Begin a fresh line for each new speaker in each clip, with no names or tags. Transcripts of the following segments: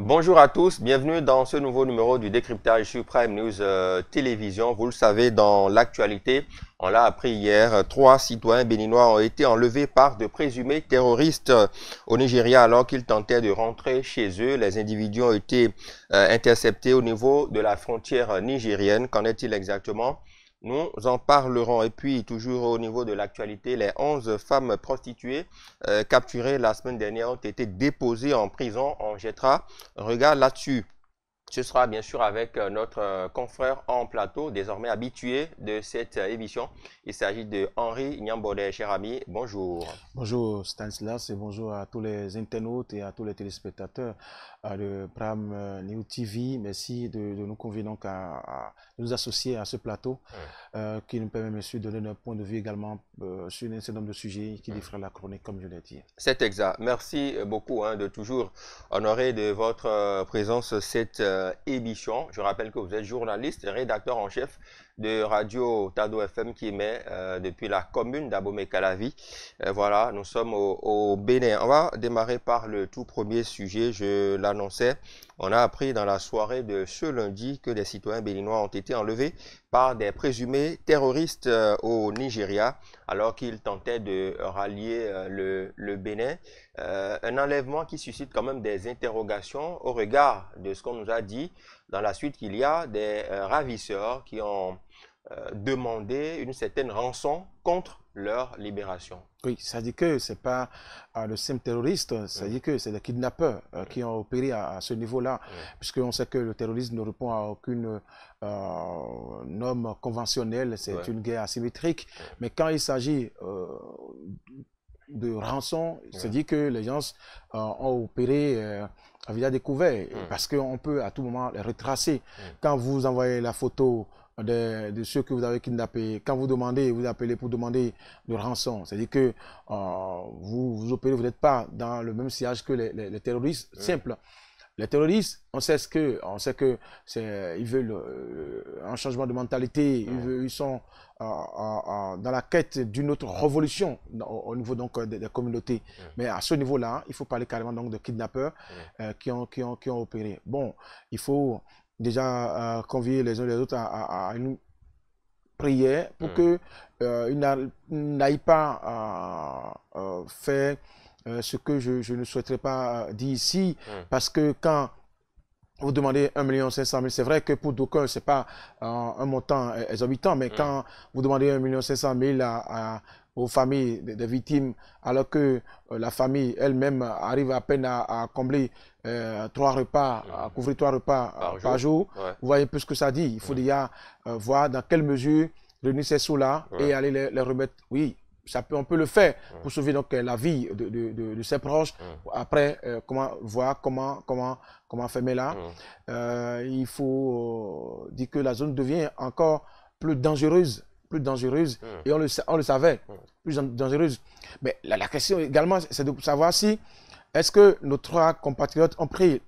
Bonjour à tous, bienvenue dans ce nouveau numéro du décryptage sur Prime News Télévision. Vous le savez, dans l'actualité, on l'a appris hier, 3 citoyens béninois ont été enlevés par de présumés terroristes au Nigeria alors qu'ils tentaient de rentrer chez eux. Les individus ont été interceptés au niveau de la frontière nigérienne. Qu'en est-il exactement? Nous en parlerons. Et puis, toujours au niveau de l'actualité, les 11 femmes prostituées capturées la semaine dernière ont été déposées en prison. On jettera un regard là-dessus. Ce sera bien sûr avec notre confrère en plateau, désormais habitué de cette émission. Il s'agit de Henri Nyambodé, cher ami. Bonjour.
Bonjour Stanislas et bonjour à tous les internautes et à tous les téléspectateurs de Prime News TV. Merci de nous convier donc à nous associer à ce plateau qui nous permet monsieur de donner notre point de vue également sur un certain nombre de sujets qui diffèrent la chronique comme je l'ai dit.
C'est exact. Merci beaucoup de toujours honorer de votre présence cette émission. Je rappelle que vous êtes journaliste et rédacteur en chef de Radio Tado FM qui émet depuis la commune d'Abomey-Calavi. Voilà, nous sommes au Bénin. On va démarrer par le tout premier sujet. Je l'annonçais. On a appris dans la soirée de ce lundi que des citoyens béninois ont été enlevés par des présumés terroristes au Nigeria alors qu'ils tentaient de rallier le Bénin. Un enlèvement qui suscite quand même des interrogations au regard de ce qu'on nous a dit dans la suite qu'il y a des ravisseurs qui ont demandé une certaine rançon contre leur libération.
Oui, ça dit que ce n'est pas le simple terroriste, ça dit que c'est des kidnappeurs qui ont opéré à ce niveau-là, puisqu'on sait que le terrorisme ne répond à aucune norme conventionnelle, c'est une guerre asymétrique. Mais quand il s'agit de rançon, c'est dit que les gens ont opéré via découvert, parce qu'on peut à tout moment les retracer. Quand vous envoyez la photo de ceux que vous avez kidnappés, quand vous demandez, vous appelez pour demander de rançon, c'est-à-dire que vous opérez, vous n'êtes pas dans le même sillage que les terroristes simples. Les terroristes, on sait que ils veulent un changement de mentalité, ils sont dans la quête d'une autre révolution au niveau donc des communautés. Mais à ce niveau-là, il faut parler carrément donc de kidnappeurs qui ont opéré. Bon, il faut déjà convier les uns les autres à une prière pour que ils n'aillent pas faire ce que je ne souhaiterais pas dire ici, parce que quand vous demandez 1,5 million, c'est vrai que pour d'aucuns, ce n'est pas un montant exorbitant, mais quand vous demandez 1,5 million aux familles des victimes, alors que la famille elle-même arrive à peine à combler 3 repas, à couvrir 3 repas par jour, vous voyez un peu ce que ça dit. Il faut déjà voir dans quelle mesure réunir ces sous-là et aller les remettre. Oui, on peut le faire pour sauver donc la vie de ses proches. Après, voir comment fermer là. Il faut dire que la zone devient encore plus dangereuse, et on le savait, plus dangereuse. Mais la question également, c'est de savoir si est-ce que nos 3 compatriotes ont pris,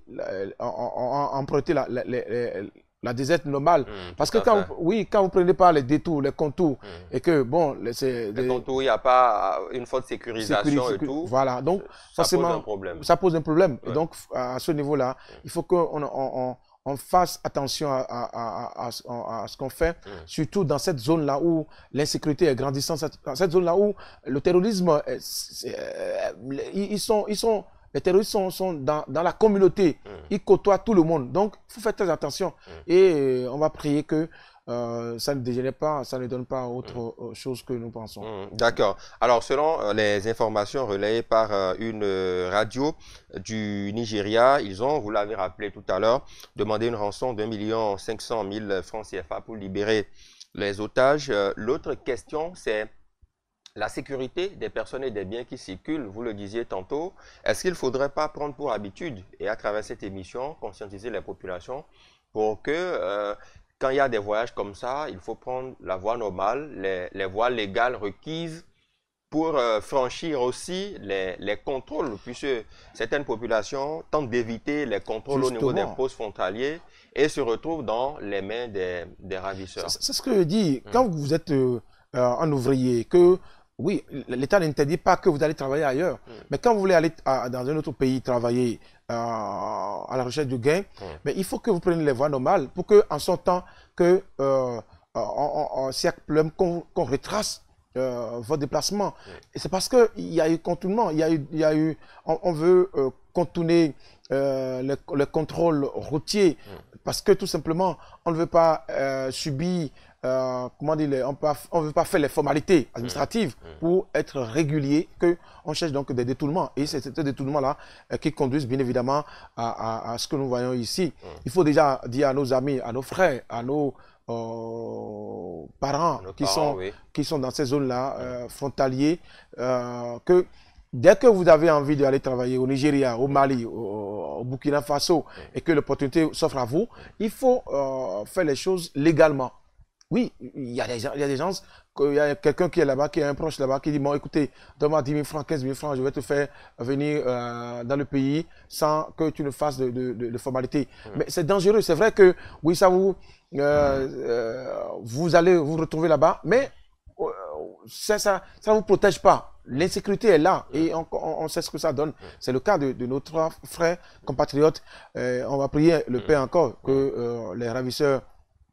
ont emprunté la déserte normale. Parce que quand vous prenez pas les détours, les contours, et que bon,
les contours, il n'y a pas une forte sécurisation et tout.
Voilà, donc
ça pose un problème.
Ça pose un problème. Et donc, à ce niveau-là, il faut qu'on fasse attention à ce qu'on fait, surtout dans cette zone-là où l'insécurité est grandissante, dans cette zone-là où le terrorisme, les terroristes sont dans la communauté, ils côtoient tout le monde. Donc, il faut faire très attention. Et on va prier que ça ne dégénère pas, ça ne donne pas autre chose que nous pensons.
D'accord. Alors, selon les informations relayées par une radio du Nigeria, ils ont, vous l'avez rappelé tout à l'heure, demandé une rançon d'1,5 million francs CFA pour libérer les otages. L'autre question, c'est la sécurité des personnes et des biens qui circulent, vous le disiez tantôt. Est-ce qu'il ne faudrait pas prendre pour habitude, et à travers cette émission, conscientiser les populations pour que, quand il y a des voyages comme ça, il faut prendre la voie normale, les voies légales requises pour franchir aussi les contrôles, puisque certaines populations tentent d'éviter les contrôles au niveau des postes frontaliers et se retrouvent dans les mains des ravisseurs.
C'est ce que je dis. Quand vous êtes un ouvrier, que oui, l'État n'interdit pas que vous allez travailler ailleurs. Mais quand vous voulez aller dans un autre pays travailler à la recherche du gain, mais il faut que vous preniez les voies normales pour que, en son temps, que s'il y a problème, qu'on retrace votre déplacement. Et c'est parce qu'il y a eu contournement, on veut contourner le contrôle routier parce que tout simplement, on ne veut pas subir, comment dire, on ne veut pas faire les formalités administratives pour être régulier, qu'on cherche donc des détournements. Et c'est ces détournements-là qui conduisent bien évidemment à ce que nous voyons ici. Il faut déjà dire à nos amis, à nos frères, à nos parents qui sont dans ces zones-là, frontaliers, que dès que vous avez envie d'aller travailler au Nigeria, au Mali, au Burkina Faso, et que l'opportunité s'offre à vous, il faut faire les choses légalement. Oui, il y a des gens, il y a quelqu'un qui est là-bas, qui est un proche là-bas, qui dit, bon, écoutez, donne-moi 10 000 francs, 15 000 francs, je vais te faire venir dans le pays sans que tu ne fasses de formalités. Mais c'est dangereux, c'est vrai que, oui, ça vous allez vous retrouver là-bas, mais ça ne vous protège pas. L'insécurité est là et on sait ce que ça donne. C'est le cas de nos trois frères compatriotes. On va prier le Père encore que les ravisseurs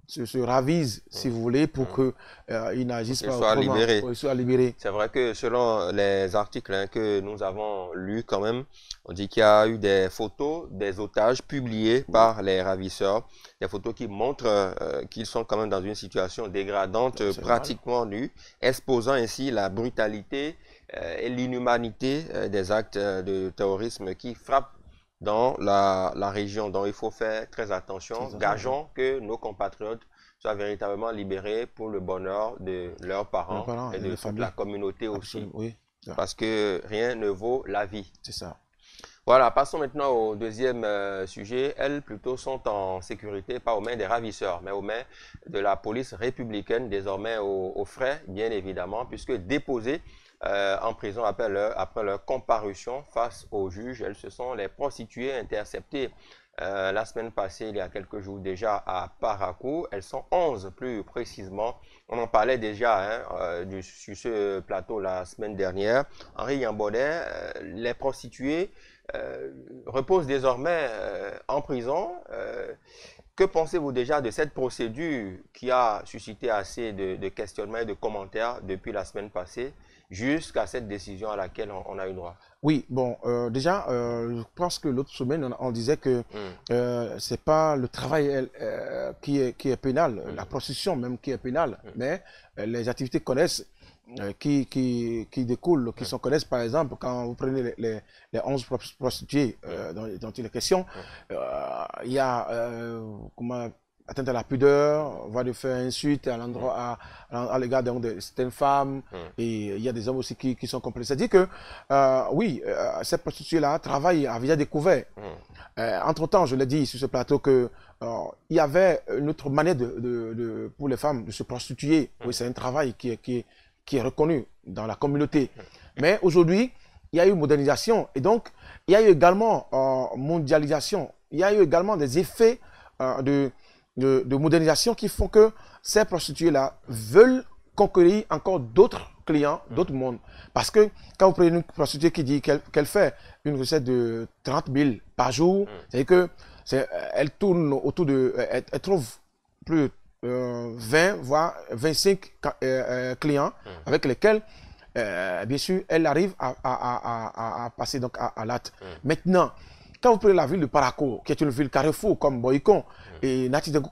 se ravisent, si vous voulez, pour qu'ils n'agissent pas autrement, pour qu'ils soient libérés.
C'est vrai que selon les articles que nous avons lus quand même, on dit qu'il y a eu des photos des otages publiées par les ravisseurs, des photos qui montrent qu'ils sont quand même dans une situation dégradante, pratiquement nus, exposant ainsi la brutalité et l'inhumanité des actes de terrorisme qui frappent dans la région. Donc, il faut faire très attention. Gageons que nos compatriotes soient véritablement libérés pour le bonheur de leurs parents et de toute la communauté aussi. Oui, parce que rien ne vaut la vie.
C'est ça.
Voilà, passons maintenant au deuxième sujet. Elles, plutôt, sont en sécurité, pas aux mains des ravisseurs, mais aux mains de la police républicaine, désormais aux frais, bien évidemment, puisque déposées en prison après leur comparution face au juge. Elles se sont les prostituées interceptées la semaine passée, il y a quelques jours déjà, à Parakou. Elles sont 11 plus précisément. On en parlait déjà sur ce plateau la semaine dernière. Henri Yambaudet, les prostituées reposent désormais en prison. Que pensez-vous déjà de cette procédure qui a suscité assez de questionnements et de commentaires depuis la semaine passée jusqu'à cette décision à laquelle on a eu droit?
Oui, bon, déjà, je pense que l'autre semaine, on disait que c'est pas le travail qui est pénal, la prostitution même qui est pénale, mais les activités connexes qui découlent, qui sont connexes. Par exemple, quand vous prenez les 11 prostituées dont il est question, il y a atteinte à la pudeur, voie de faire insulte à l'endroit à l'égard de certaines femmes, et il y a des hommes aussi qui sont complets. C'est-à-dire que, oui, cette prostituée-là travaille à visage découvert. Entre-temps, je l'ai dit sur ce plateau que il y avait une autre manière pour les femmes de se prostituer. Oui, c'est un travail qui est reconnu dans la communauté. Mais aujourd'hui, il y a eu modernisation, et donc, il y a eu également mondialisation. Il y a eu également des effets de modernisation qui font que ces prostituées-là veulent conquérir encore d'autres clients, d'autres mondes. Parce que quand vous prenez une prostituée qui dit qu'elle fait une recette de 30 000 par jour, c'est-à-dire que elle tourne autour de... Elle trouve plus 20, voire 25 clients avec lesquels, bien sûr, elle arrive à passer donc à l'acte. Maintenant, quand vous prenez la ville de Parakou, qui est une ville carrefour comme Boycon et Natidengo,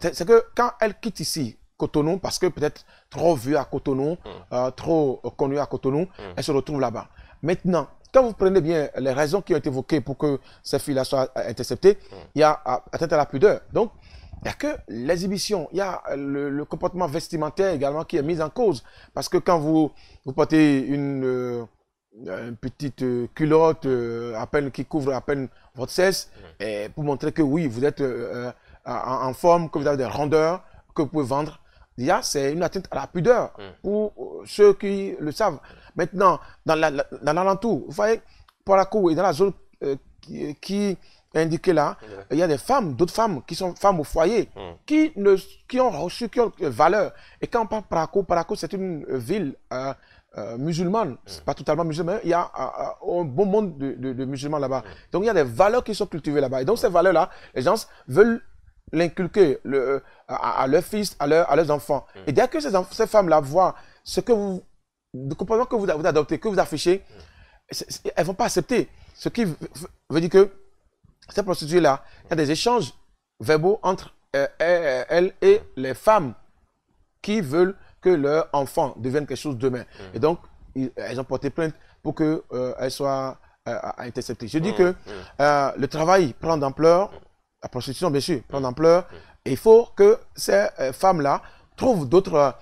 c'est que quand elle quitte ici, Cotonou, parce que peut-être trop vue à Cotonou, trop connue à Cotonou, elle se retrouve là-bas. Maintenant, quand vous prenez bien les raisons qui ont été évoquées pour que ces filles-là soient interceptées, il y a atteinte à la pudeur. Donc, il n'y a que l'exhibition, il y a le comportement vestimentaire également qui est mis en cause. Parce que quand vous portez une petite culotte à peine qui couvre à peine votre cesse, et pour montrer que oui, vous êtes en forme, que vous avez des rondeurs, que vous pouvez vendre. Déjà, c'est une atteinte à la pudeur pour ceux qui le savent. Maintenant, dans l'alentour, vous voyez, Parakou et dans la zone qui est indiquée là, il y a des femmes, d'autres femmes qui sont femmes au foyer, qui ont reçu, qui ont valeur. Et quand on parle Parakou, c'est une ville musulmane, pas totalement musulmane, il y a un bon monde de musulmans là-bas. Donc il y a des valeurs qui sont cultivées là-bas. Et donc ces valeurs-là, les gens veulent l'inculquer à leurs fils, à leurs enfants. Et dès que ces femmes-là voient ce que le comportement que vous adoptez, que vous affichez, elles ne vont pas accepter. Ce qui veut dire que ces prostituées-là, il y a des échanges verbaux entre elles et les femmes qui veulent que leur enfant devienne quelque chose demain. Et donc, elles ont porté plainte pour qu'elles soient interceptées. Je dis que le travail prend d'ampleur, la prostitution, bien sûr, prend d'ampleur, et il faut que ces femmes-là trouvent d'autres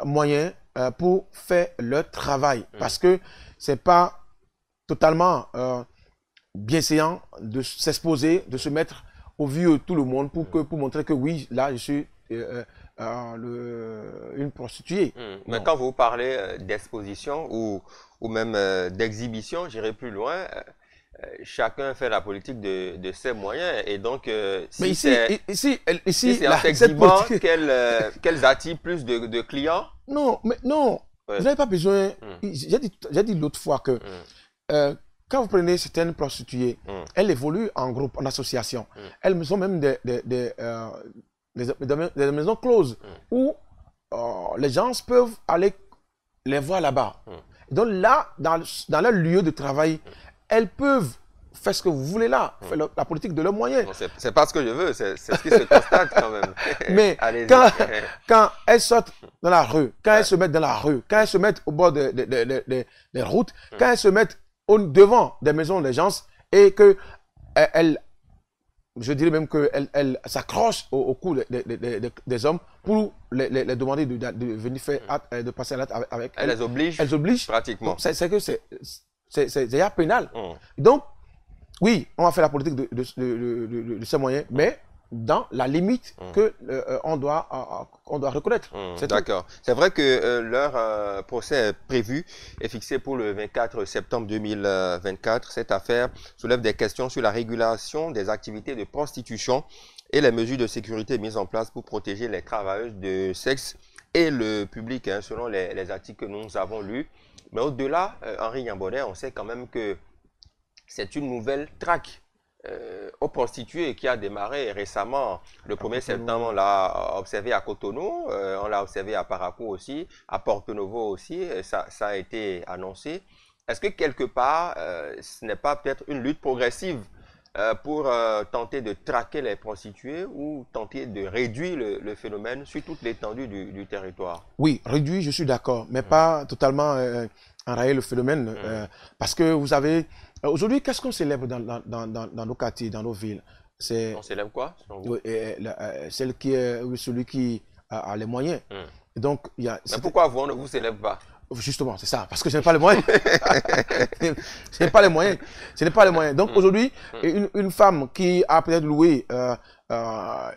moyens pour faire leur travail. Parce que ce n'est pas totalement bienséant de s'exposer, de se mettre au vu de tout le monde pour montrer que oui, là, je suis une prostituée.
Mais quand vous parlez d'exposition ou même d'exhibition, j'irai plus loin. Chacun fait la politique de ses moyens. Et donc, si c'est en s'exhibant qu'elles attirent plus de clients.
Non, mais non. Vous n'avez pas besoin. J'ai dit l'autre fois que quand vous prenez certaines prostituées, elles évoluent en groupe, en association. Elles ont même des maisons closes où les gens peuvent aller les voir là-bas. Donc là, dans leur lieu de travail, elles peuvent faire ce que vous voulez là, faire la politique de leurs moyens.
C'est pas ce que je veux, c'est ce qui se constate quand même.
Mais quand elles sortent dans la rue, quand elles se mettent dans la rue, quand elles se mettent au bord des routes, quand elles se mettent devant des maisons des gens et que je dirais même qu'elles s'accrochent au cou des hommes pour les demander de venir faire de passer à l'acte avec elles.
Elles obligent.
Elles obligent.
Pratiquement.
C'est que c'est déjà pénal. Donc, oui, on va faire la politique de ces moyens, mais dans la limite qu'on doit reconnaître.
D'accord. C'est vrai que leur procès prévu est fixé pour le 24 septembre 2024. Cette affaire soulève des questions sur la régulation des activités de prostitution et les mesures de sécurité mises en place pour protéger les travailleuses de sexe et le public, selon les articles que nous avons lus. Mais au-delà, Henri Yambonnet, on sait quand même que c'est une nouvelle traque aux prostituées qui a démarré récemment. Le 1er septembre, on l'a observé à Cotonou, on l'a observé à Parakou aussi, à Porto Novo aussi, ça a été annoncé. Est-ce que quelque part, ce n'est pas peut-être une lutte progressive pour tenter de traquer les prostituées ou tenter de réduire le phénomène sur toute l'étendue du territoire?
Oui, réduire, je suis d'accord, mais pas totalement enrayer le phénomène. Parce que vous savez, aujourd'hui, qu'est-ce qu'on célèbre dans nos quartiers, dans nos villes?
On célèbre quoi?
Celui qui a les moyens. Et donc,
mais pourquoi vous, on ne vous célèbre pas?
Justement, c'est ça, parce que je n'ai pas les moyens. Je n'ai pas les moyens. Je n'ai pas les moyens. Donc aujourd'hui, une femme qui a peut-être loué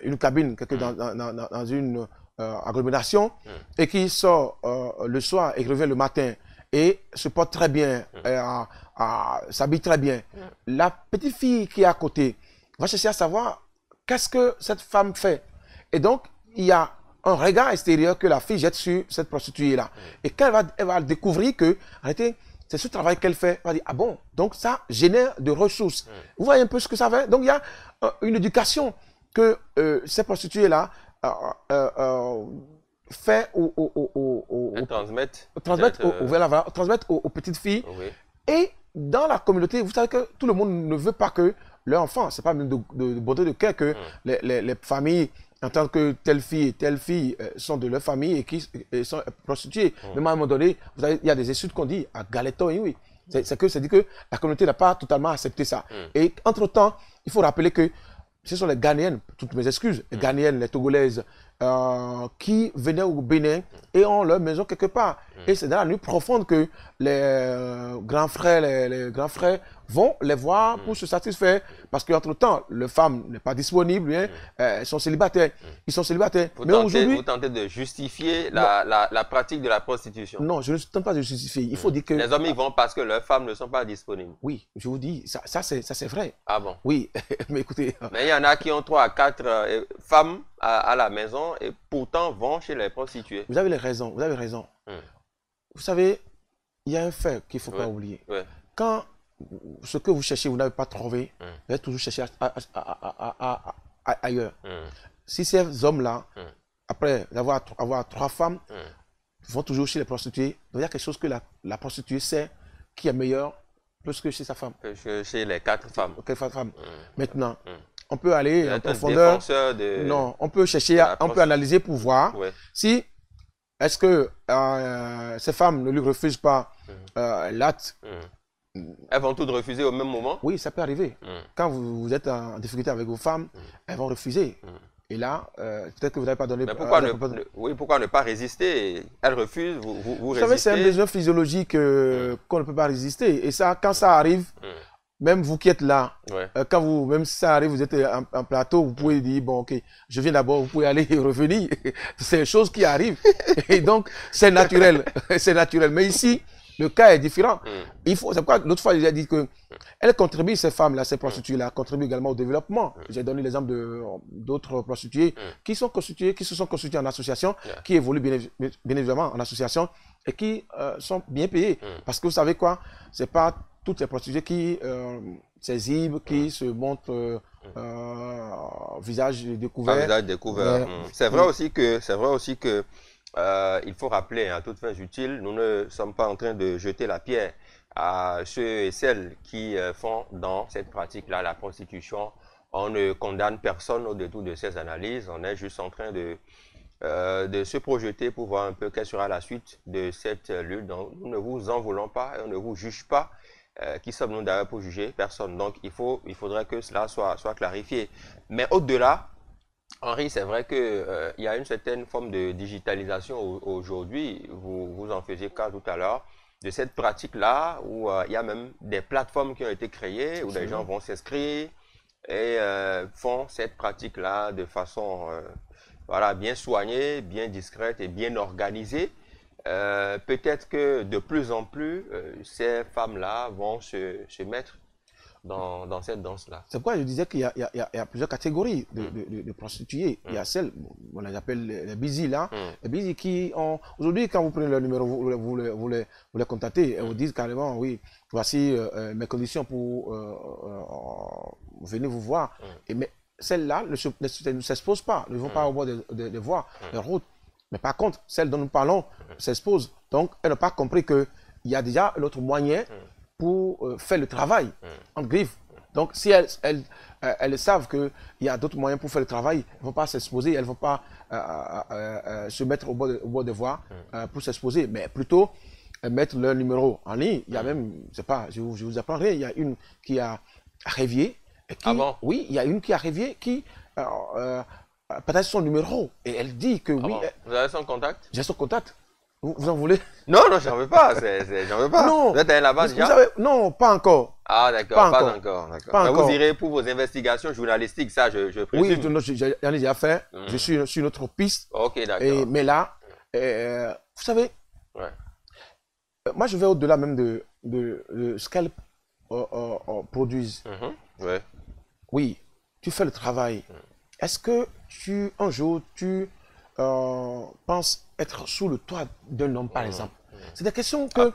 une cabine dans une agglomération et qui sort le soir et revient le matin et se porte très bien, s'habille très bien, la petite fille qui est à côté va chercher à savoir qu'est-ce que cette femme fait. Et donc, il y a un regard extérieur que la fille jette sur cette prostituée-là. Et quand elle va découvrir que, en réalité, c'est ce travail qu'elle fait, elle va dire, ah bon, donc ça génère de ressources. Vous voyez un peu ce que ça fait? Donc il y a une éducation que ces prostituées-là fait transmettre aux petites filles.
Oui.
Et dans la communauté, vous savez que tout le monde ne veut pas que leur enfant, c'est pas même de beauté de cœur que les familles entendent que telle fille et telle fille sont de leur famille et qui sont prostituées. Même à un moment donné, vous savez, il y a des études qu'on dit à Galeton, oui. C'est dit que la communauté n'a pas totalement accepté ça. Et entre-temps, il faut rappeler que ce sont les Ghanéennes, toutes mes excuses, les Ghanéennes, les Togolaises, qui venaient au Bénin et ont leur maison quelque part. Et c'est dans la nuit profonde que les grands frères, les grands frères vont les voir pour se satisfaire. Parce qu'entre-temps, les femmes n'est pas disponible, elles sont célibataires. Ils sont célibataires.
Mais aujourd'hui, vous tentez de justifier la pratique de la prostitution?
Non, je ne tente pas de justifier. Il faut dire que...
Les hommes y vont parce que leurs femmes ne sont pas disponibles.
Oui, je vous dis, ça c'est vrai.
Ah bon?
Oui, mais écoutez...
Mais il y en a qui ont 3 à 4 femmes à la maison et pourtant vont chez les prostituées.
Vous avez raison, vous avez raison. Vous savez, il y a un fait qu'il ne faut
Ouais.
pas oublier.
Ouais.
Quand ce que vous cherchez, vous n'avez pas trouvé, vous allez toujours chercher ailleurs. Si ces hommes-là, après avoir 3 femmes, vont toujours chez les prostituées, donc il y a quelque chose que la prostituée sait qui est meilleur plus que chez sa femme.
Chez les 4 femmes.
Maintenant, on peut aller en
Un
profondeur.
défenseur de...
Non, on peut chercher, on peut analyser pour voir si est-ce que ces femmes ne lui refusent pas l'acte.
Elles vont toutes refuser au même moment?
Oui, ça peut arriver. Quand vous êtes en difficulté avec vos femmes, elles vont refuser. Et là, peut-être que vous n'avez pas donné...
Mais pourquoi ne pas résister? Elles refusent, vous résistez.
Vous savez, c'est un besoin physiologique qu'on ne peut pas résister. Et ça, quand ça arrive, même vous qui êtes là, même si ça arrive, vous êtes en plateau, vous pouvez dire, bon, ok, je viens d'abord, vous pouvez aller et revenir. C'est une chose qui arrive. Et donc, c'est naturel. C'est naturel. Mais ici, le cas est différent. C'est pourquoi l'autre fois, j'ai dit que elles contribuent, ces femmes-là, ces prostituées-là, contribuent également au développement. J'ai donné l'exemple d'autres prostituées qui se sont constituées en association, qui évoluent bien évidemment en association et qui sont bien payées. Parce que vous savez quoi, c'est pas toutes les prostituées qui s'exhibent, qui se montrent visage découvert.
Visage découvert. C'est vrai aussi que il faut rappeler, à toutes fins utiles, nous ne sommes pas en train de jeter la pierre à ceux et celles qui font dans cette pratique-là la prostitution. On ne condamne personne au détour de ces analyses. On est juste en train de se projeter pour voir un peu quelle sera la suite de cette lutte. Donc, nous ne vous en voulons pas et on ne vous juge pas. Qui sommes-nous d'ailleurs pour juger? Personne. Donc, il faudrait que cela soit clarifié. Mais au-delà, Henri, c'est vrai qu'il y a une certaine forme de digitalisation aujourd'hui, vous en faisiez cas tout à l'heure, de cette pratique-là, où il y a même des plateformes qui ont été créées, où les gens vont s'inscrire et font cette pratique-là de façon bien soignée, bien discrète et bien organisée. Peut-être que de plus en plus, ces femmes-là vont se mettre dans cette danse-là.
C'est pourquoi je disais qu'il y a plusieurs catégories de prostituées. Il y a celles, on les appelle les busy là, les busy qui ont... Aujourd'hui, quand vous prenez leur numéro, vous les contactez, et vous disent carrément, oui, voici mes conditions pour venir vous voir. Mais celles-là ne s'exposent pas, ne vont pas au bord de voies, de routes. Mais par contre, celles dont nous parlons s'exposent. Donc, elles n'ont pas compris qu'il y a déjà un autre moyen pour faire le travail en griffe. Donc, si elles savent qu'il y a d'autres moyens pour faire le travail, elles ne vont pas s'exposer, elles ne vont pas se mettre au bord de voie pour s'exposer, mais plutôt mettre leur numéro en ligne. Il y a même, je ne sais pas, je vous apprends rien, il y a une qui a rêvé. Oui, il y a une qui a rêvé, qui partage son numéro et elle dit que oui.
Vous avez son contact?
J'ai son contact. Vous en voulez?
Non, j'en veux pas. J'en veux pas.
Non.
Vous êtes allé là-bas déjà?
Non, pas encore.
Ah, d'accord, pas encore. Mais vous irez pour vos investigations journalistiques, ça, je présume.
Oui, j'en ai déjà fait. Je suis sur une autre piste.
Ok, d'accord.
Mais là, vous savez, moi, je vais au-delà même de ce qu'elles produisent. Oui, tu fais le travail. Est-ce que un jour, tu penses être sous le toit d'un homme, par exemple? C'est des questions que...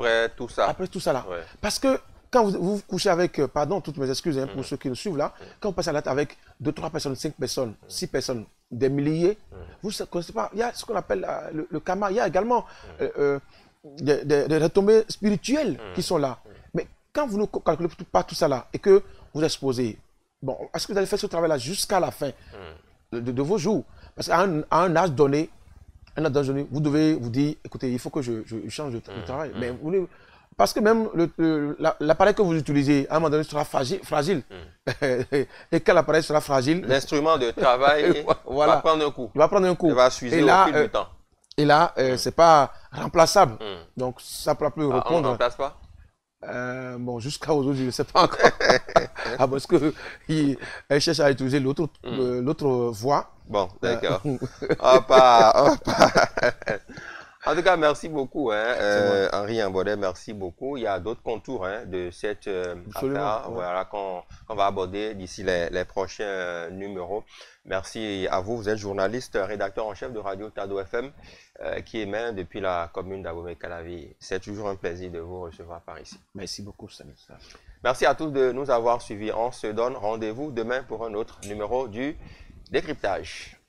Après tout ça là.
Parce que quand vous couchez avec, pardon, toutes mes excuses pour ceux qui nous suivent là, quand vous passez à l'acte avec 2, 3 personnes, 5 personnes, 6 personnes, des milliers, vous ne connaissez pas, il y a ce qu'on appelle le karma, il y a également des retombées spirituelles qui sont là. Mais quand vous ne calculez pas tout ça là et que vous exposez, bon, est-ce que vous allez faire ce travail-là jusqu'à la fin de vos jours? Parce qu'à un âge donné, vous devez vous dire, écoutez, il faut que je change de travail. Mais parce que même l'appareil que vous utilisez, à un moment donné, sera fragile. Et quand l'appareil sera fragile...
L'instrument de travail va prendre un coup.
Il va prendre un coup.
Il va s'user au fil du temps.
Et là, ce n'est pas remplaçable. Donc, ça ne pourra plus répondre.
On ne remplace pas?
Bon, jusqu'à aujourd'hui, je ne sais pas encore. Parce qu'elle cherche à utiliser l'autre voie.
Bon, d'accord. En tout cas, merci beaucoup, hein, Henri Ambodé, merci beaucoup. Il y a d'autres contours hein, de cette affaire voilà, qu'on va aborder d'ici les prochains numéros. Merci à vous. Vous êtes journaliste, rédacteur en chef de Radio Tado FM qui émet depuis la commune d'Abomey-Calavi. C'est toujours un plaisir de vous recevoir par ici.
Merci beaucoup, Stanislas.
Merci à tous de nous avoir suivis. On se donne rendez-vous demain pour un autre numéro du décryptage.